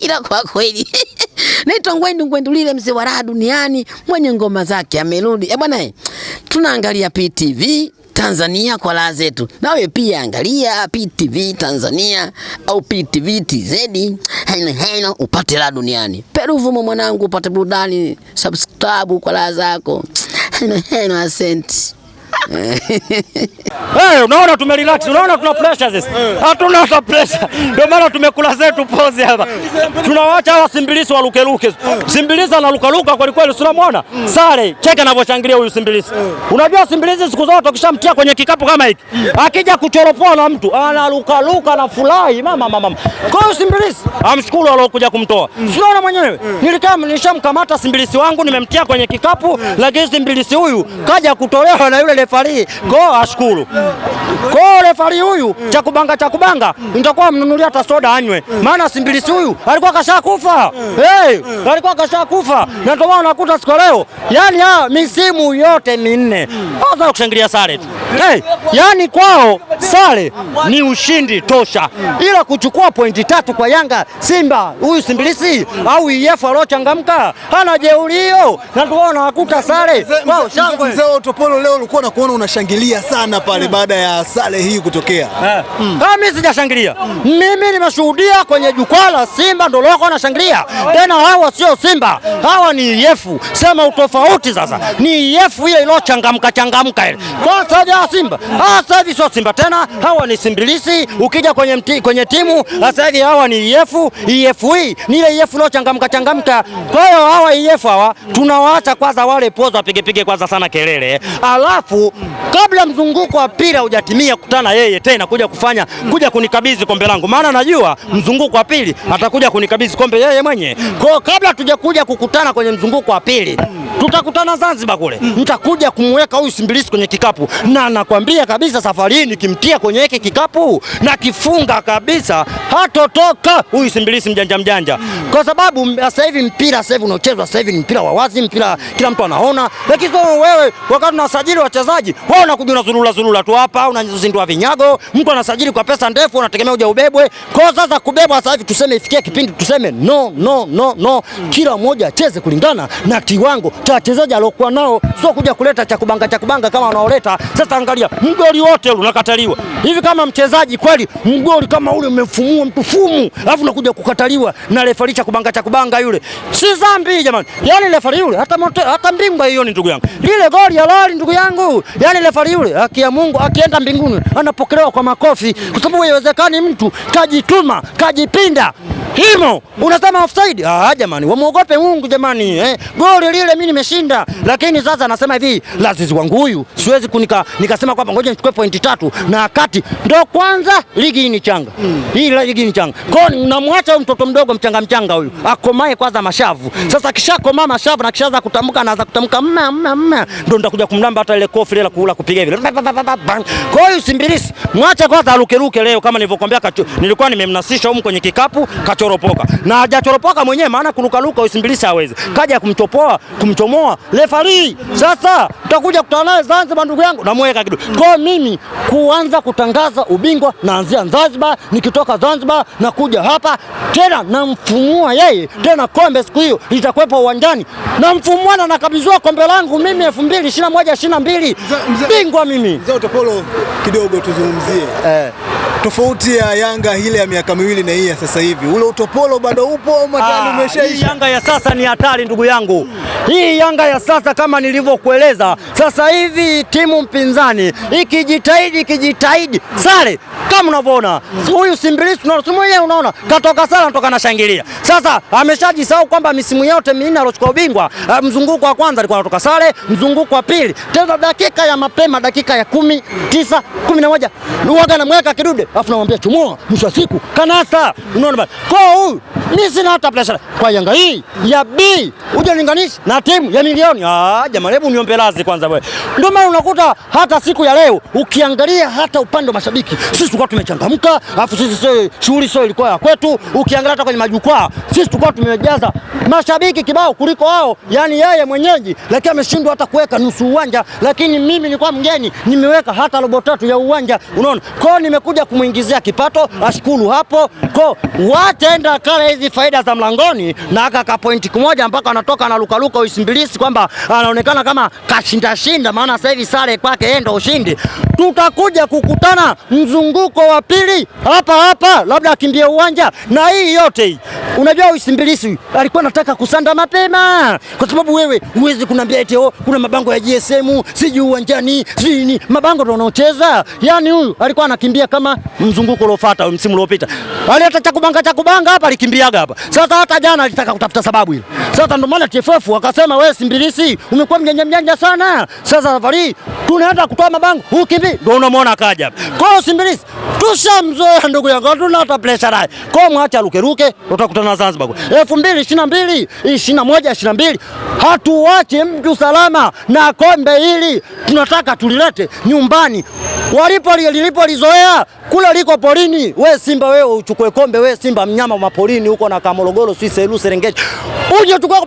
Ila kwa kweli naitwa Ngwendulile mzee wa raha duniani mwenye ngoma zake amerudi. Bwana, tunaangalia PTV Tanzania kwa raha zetu. Nawe pia angalia PTV Tanzania au PTV TZ. Heno upate raha duniani. Peruvumo mwanangu upate burudani, subscribe kwa raha zako. Heno asante. Unaona tumerelax, unaona tuna pressure sisi. Hatuna hata pressure. Ndio maana tumekula zetu pause hapa. Tunawaacha hawa Simbilisi walukeluke. Simbilisi analukaluka kweli kweli, unamwona? Sare, cheka anavyoshangilia huyu Simbilisi. Unajua Simbilisi siku zote ukishamtia kwenye kikapu kama hiki, akija kuchoropoa na mtu, analukaluka na furahi mama. Kwa hiyo Simbilisi amshukuru alokuja kumtoa. Unaona mwenyewe? Nilishamkamata Simbilisi wangu nimemtia kwenye kikapu, lakini Simbilisi huyu kaja kutolewa na yule refari. Kwa ashukuru. Kwa refari huyu cha kubanga nitakuwa mnunulia hata soda anywe. Maana Simbilisi huyu alikuwa kashakufa. Alikuwa kashakufa. Na ndio maana unakuta siku leo, yani misimu yote minne hata kushangilia sare tu. Yani kwao sare ni ushindi tosha. Ila kuchukua pointi 3 kwa Yanga, Simba, huyu Simbilisi au EF alochangamka hana jeuri hiyo. Na ndio unakuta sare. Wao shangwe. Mzee Utopolo leo ulikuwa unakuona unashangilia sana pale baada ya sare hii kutokea. Mimi sijashangilia. Mimi nimeshuhudia kwenye jukwaa la Simba ndio leo wanashangilia. Tena hawa sio Simba. Hawa ni EF. Sema utofauti sasa. Ni EF ile ilochangamka ile. Kwa sababu Simba. Sasa hivi sio Simba tena. Hawa ni Simbilisi. Ukija kwenye timu sasa hivi hawa ni EF hii. Ni ile EF ilochangamka. Kwa hiyo hawa EF hawa tunawaacha kwanza wale poza wapige kwanza sana kelele. Alafu kabla mzunguko wa pili hujatimia kutana yeye tena kuja kunikabidhi kombe langu. Maana najua mzunguko wa pili atakuja kunikabidhi kombe yeye mwenye. Kwa kabla tujakuja kukutana kwenye mzunguko wa pili, tutakutana Zanzibar kule. Nitakuja kumweka huyu Simbilisi kwenye kikapu. Na nakwambia kabisa safari hii nikimtia kwenye hiki kikapu na kifunga kabisa hatotoka huyu Simbilisi mjanja. Kwa sababu sasa hivi mpira sasa hivi unaochezwa sasa hivi ni mpira wa wazi, mpira kila mtu anaona. Lakini wewe wakati unasajili wachezaji, wewe unakuja unazulula tu hapa, unazindua vinyago, mtu anasajili kwa pesa ndefu, unategemea uje ubebwe. Kwa sasa kubebwa sasa hivi tuseme ifikie kipindi tuseme no. Kila mmoja acheze kulingana na kiwango cha wachezaji alokuwa nao, sio kuja kuleta cha kubanga kama wanaoleta. Sasa angalia, mgoli wote unakataliwa. Hivi kama mchezaji kweli mgoli kama ule umefumua mtu fumu, alafu unakuja kukataliwa na refari cha kubanga yule. Si dhambi jamani. Yaani refari yule hata mbingwa hiyo ni ndugu yangu. Lile goli halali ndugu yangu. Yaani refari yule haki ya Mungu akienda mbinguni anapokelewa kwa makofi, kwa sababu haiwezekani mtu kajituma, kajipinda himo unasema offside. Jamani, wamuogope Mungu jamani. Goli lile mimi nimeshinda, lakini sasa anasema hivi, lazizi wangu huyu siwezi nikasema kwamba ngoja nichukue pointi 3 na kati ndio kwanza ligi ni changa. Hii ligi ni changa. Kwa namwacha mtoto mdogo mchanga huyu akomae kwanza mashavu. Sasa kishakomaa mashavu na kishaanza kutamka, anaanza kutamka mama ndio nitakuja kumlamba hata ile kofi ile kula kupiga hivi. Kwa hiyo Simbilisi mwacha kwanza alukeluke leo, kama nilivyokuambia nilikuwa nimemnasisha huko kwenye kikapu kachoropoka. Na hajachoropoka mwenyewe, maana kurukaluka Simbilisi hawezi. Kaja kumchomoa refari. Sasa tutakuja kutana naye Zanzibar ndugu yangu, namweka kidogo. Kwa mimi kuanza kutangaza ubingwa naanzia Zanzibar, nikitoka Zanzibar na kuja hapa tena namfumua yeye. Tena kombe siku hiyo litakuwepo uwanjani. Namfumua na nakabidhiwa kombe langu mimi 2021-22. Bingwa mimi. Mzee Utopolo kidogo tuzungumzie. Tofauti ya Yanga ile ya miaka miwili na hii ya sasa hivi. Ule Utopolo bado upo au matani umeshaisha? Hii Yanga ya sasa ni hatari ndugu yangu. Hii Yanga ya sasa kama nilivyokueleza, sasa hivi timu mpinzani ikijitahidi sare kama unavyoona. Huyu Simbilisi unaona katoka sare anatoka na shangilia. Sasa ameshajisahau kwamba misimu yote minne alochukua ubingwa, mzunguko wa kwanza alikuwa anatoka sare, mzunguko wa pili tena dakika ya mapema, dakika ya 10, 9, 11 Luaga anamweka kidude, afu namwambia chomoa, mwisho wa siku kanasa. Unaona bana. Kwa huyu mimi sina hata pressure kwa Yanga hii ya B. Uje linganisha na timu ya milioni. Jamani, hebu niombe radhi kwanza wewe. Ndio maana unakuta hata siku ya leo ukiangalia hata upande wa mashabiki sisi tulikuwa tumechangamka, afu sisi shughuli sio ilikuwa ya kwetu. Ukiangalia hata kwenye majukwaa sisi tulikuwa tumejaza mashabiki kibao kuliko wao. Yani yeye mwenyeji lakini ameshindwa hata kuweka nusu uwanja, lakini mimi nilikuwa mgeni nimeweka hata robo 3 ya uwanja. Unaona? Kwa nimekuja kinamuingizia kipato, ashukuru hapo. Kwa watenda kale hizi faida za mlangoni na aka pointi kimoja mpaka anatoka na luka Usimbilisi kwamba anaonekana kama kashinda, maana sasa hivi sare kwake yeye ndio ushindi. Tutakuja kukutana mzunguko wa pili hapa, labda akimbie uwanja. Na hii yote hii, unajua Usimbilisi alikuwa anataka kusanda mapema, kwa sababu wewe huwezi kuniambia eti kuna mabango ya GSM siji uwanjani siji mabango ndio unaocheza. Yani huyu alikuwa anakimbia kama mzunguko uliofuata msimu uliopita. Alileta cha kubanga hapa, alikimbiaga hapa. Sasa hata jana alitaka kutafuta sababu ile. Sasa ndio maana TFF wakasema wewe Simbilisi umekuwa mjanja sana. Sasa safari tunaenda kutoa mabango, ukimbi ndio unamwona akaja. Kwa hiyo Simbilisi tushamzoea ndugu yangu, hatuna hata pressure naye. Kwa mwacha ruke utakutana na Zanzibar 2022 21 22. Hatuache mtu salama na kombe hili tunataka tulilete nyumbani. Lilipolizoea kula liko porini. We Simba wewe uchukue kombe, we Simba mnyama wa maporini huko na Kamorogoro Selu Serengeti. Uje uchukue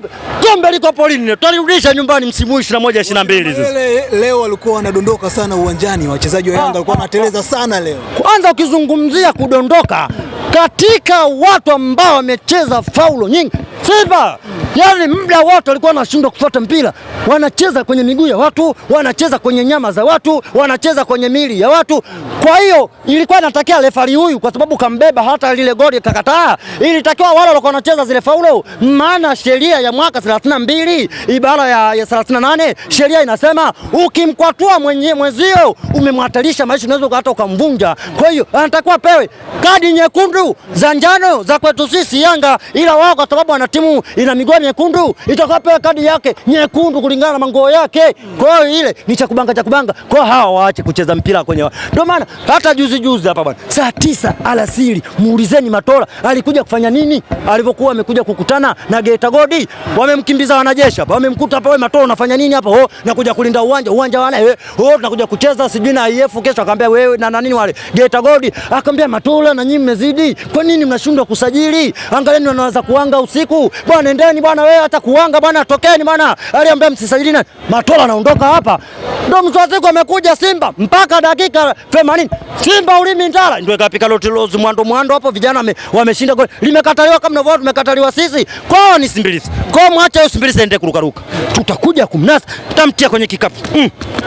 kombe liko porini. Tutarudisha nyumbani msimu 21 22 sasa. Leo walikuwa wanadondoka sana uwanjani, wachezaji wa Yanga walikuwa wanateleza sana leo. Kwanza ukizungumzia kudondoka katika watu ambao wamecheza faulo nyingi Simba, yani muda wote walikuwa wanashindwa kufuata mpira. Wanacheza kwenye miguu ya watu, wanacheza kwenye nyama za watu, wanacheza kwenye mili ya watu. Kwa hiyo ilikuwa inatakiwa refari huyu, kwa sababu kambeba hata lile goli kakataa, ilitakiwa wale walikuwa wanacheza zile faulo. Maana sheria ya mwaka 32 ibara ya 38 sheria inasema ukimkwatua mwenzio umemhatarisha maisha, unaweza hata ukamvunja. Kwa hiyo anatakiwa pewe kadi nyekundu za njano za kwetu sisi Yanga, ila wao kwa sababu ana timu ina miguu nyekundu itakuwa pewe kadi yake nyekundu kulingana na mango yake. Kwa hiyo ile ni cha kubanga. Kwa hawa waache kucheza mpira kwenye. Ndio maana hata juzi hapa bwana, saa 9 alasiri muulizeni Matola alikuja kufanya nini alipokuwa amekuja kukutana na Geita Gold. Wamemkimbiza wanajeshi hapa, wamemkuta hapa, wewe Matola unafanya nini hapa? Nakuja kulinda uwanja wale, tunakuja kucheza sijui na IF kesho. Akamwambia wewe na nini wale Geita Gold, akamwambia Matola na nyinyi mmezidi, kwa nini mnashindwa kusajili? Angalieni wanaanza kuanga usiku bwana, endeni bwana, wewe hata kuanga bwana, tokeni bwana. Aliambia msisajili na Matola anaondoka hapa. Ndio mtwaziko amekuja Simba mpaka dakika 80 Simba ulimi ndala ndio ikapika lotilozi mwando hapo, vijana wameshinda goli, limekataliwa kama mnavyo tumekataliwa sisi. Kwao ni Simbilisi, kwao mwache Simbilisi aende kurukaruka, tutakuja kumnasa, tutamtia kwenye kikapu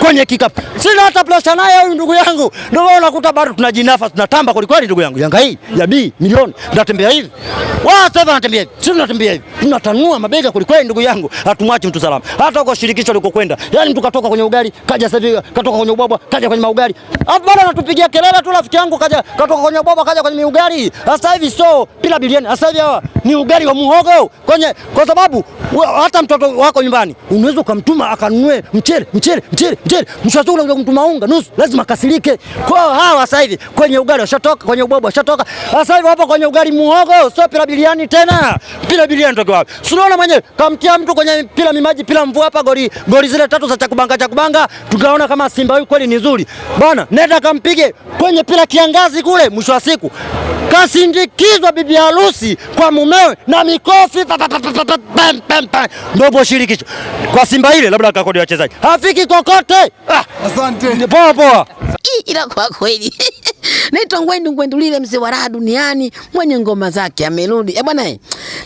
kwenye kikapu. Sina hata pressure naye huyu ndugu yangu, ndio unakuta bado tunajinafa, tunatamba kweli ndugu yangu. Yanga hii ya B milioni tunatembea hivi, wao sasa wanatembea hivi, sisi tunatembea hivi, tunatanua mabega kweli ndugu yangu. Hatumwachi mtu salama, hata uko shirikisho liko kwenda, yani mtu katoka kwenye ugali kaja sasa hivi, katoka kwenye ubwabwa kaja kwenye maugali, hapo bado anatupigia kelele tu. Rafiki yangu kaja katoka kwenye ubwabwa kaja kwenye ugali. Sasa hivi sio bila bilioni, sasa hivi hawa ni ugali wa muhogo kwa sababu hata mtoto wako nyumbani unaweza kumtuma akanunue mchele mshazuri, unaweza kumtuma unga nusu, lazima kasirike. Kwa hawa sasa hivi kwenye ugali washatoka, kwenye ubwabwa washatoka, sasa hivi hapo kwenye ugali muhogo, sio bila bilioni tena. Bila bilioni ndio wapi? Unaona mwenyewe kamtia mtu kwenye pila mimaji pila mvua hapa, goli zile 3 za chakubanga, tukaona kama Simba huyu kweli ni nzuri bwana, nenda kampige kwenye pila kiangazi kule. Mwisho wa siku kasindikizwa bibi harusi kwa mumewe na mikofi ndio shirikisho kwa Simba ile, labda kakodi wachezaji hafiki kokote. Asante poa. Ila kwa kweli naitwa Ngwendulile mzee wa raha duniani, mwenye ngoma zake amerudi. Bwana,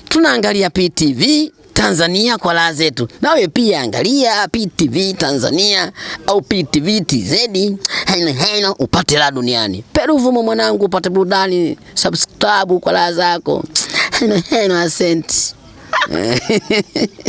tunaangalia PTV Tanzania kwa raha zetu. Nawe pia angalia PTV Tanzania au PTV TZ, heno upate raha duniani. Peruvumo mwanangu, upate burudani, subscribe kwa raha zako. Heno asante.